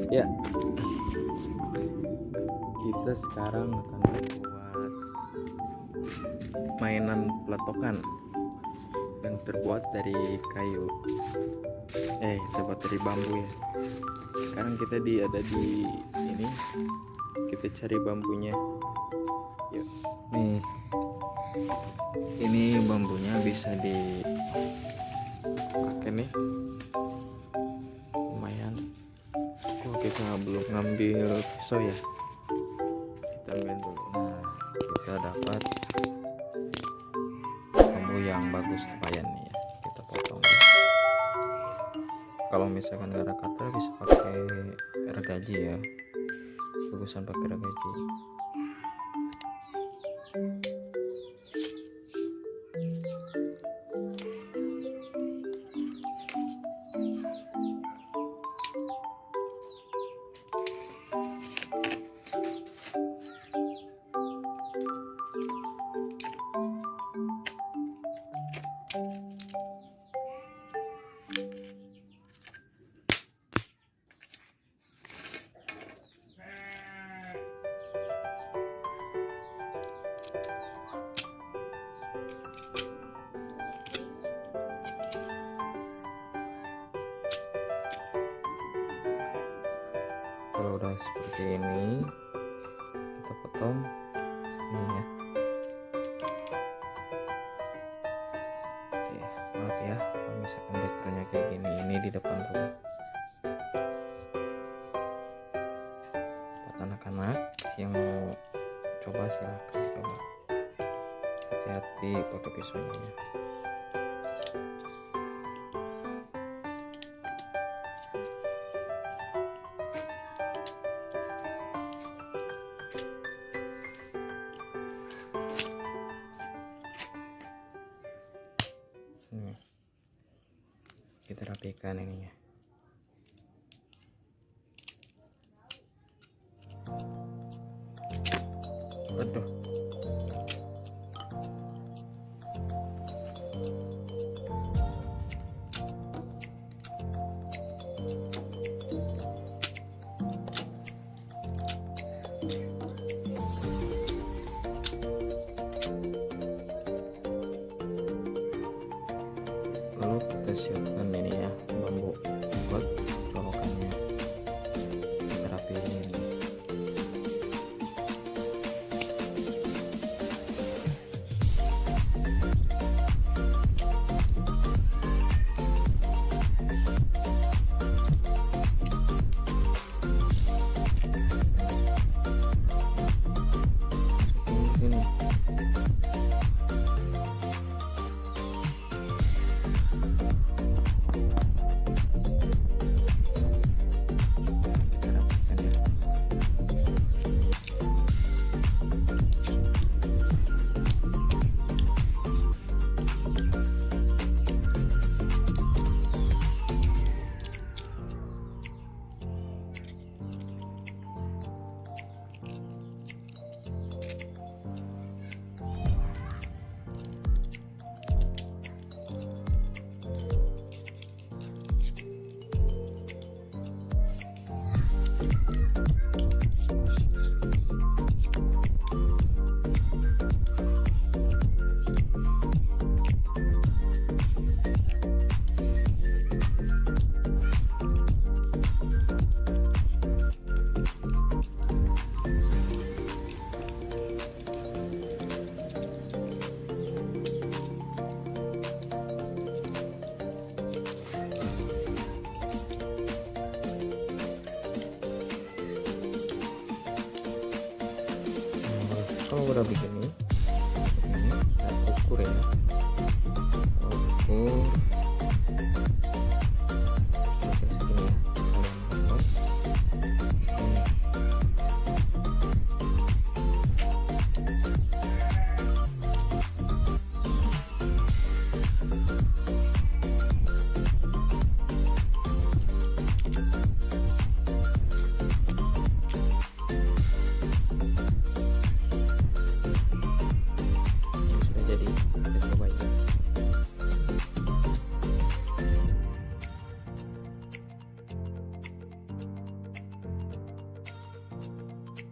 Ya, kita sekarang akan membuat mainan peletokan yang terbuat dari kayu. Terbuat dari bambu ya. Sekarang kita ada di ini. Kita cari bambunya. Yuk. Nih. Ini bambunya bisa dipakai nih. Lumayan. Kita belum ngambil pisau ya, kita ambil dulu. Nah, kita dapat bambu yang bagus, lumayan nih ya, kita potong. Kalau misalkan nggak ada kata bisa pakai gregaji ya, bagusan pakai gregaji. Kalau udah seperti ini, kita potong ini ya. Oke, maaf ya kalau misalkan detailnya kayak gini. Ini di depan rumah buat anak-anak yang mau coba, silahkan coba. Hati-hati pakai pisaunya ya. Kita rapikan ininya. Aduh. Lalu kita siapkan ini ya, bambu buat colokannya. Kita rapiin. Sini. Kalau udah begini kita ukur ya, ukur